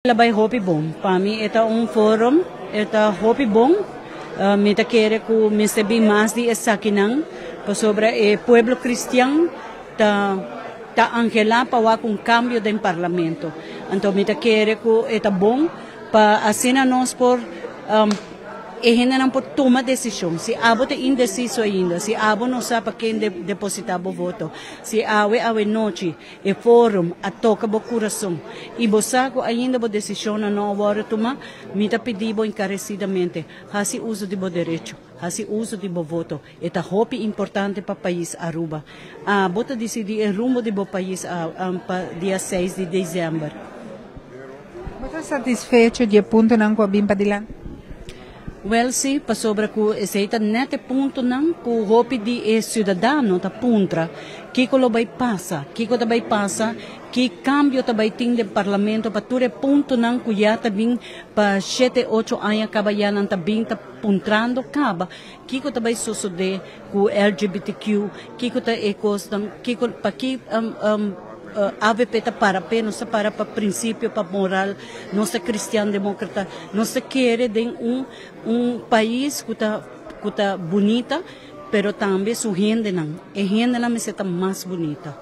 Labay hopi bom. Para mim, esta fórum, esta hopi bom. Mita quer que me sabe mais de essa quinang sobre o pueblo cristiano ta angela para um cambio do parlamento. Então, mita quer que esta bom para assim nós por e ainda não pode tomar decisão. Se abo te indeciso ainda, se abo não sabe para quem depositar o voto, se awe noite e fórum a toca o coração e você ainda a decisão não agora tomar, me tá pedindo encarecidamente, faça uso de direito, faça uso de voto. É hopi importante para o país Aruba. Bota decidir o rumo do país para dia 6 de dezembro. Você satisfeito de ponto não com a bimpa de lá? Well, sim, para sobre que esse nete ponto não que o hopi de cidadão tá puntra, que lo vai passa, que vai passa, que cambio também tem do parlamento para tudo ponto não que já também para 7-8 anos acaba já não também tá puntrando acaba, que também sucede com LGBTQ, que tá ecostam, que para que AVP para para princípio, para moral, nossa cristã democrata, nossa quer de país que tá bonita, pero também sua gente não, a gente não é mais bonita.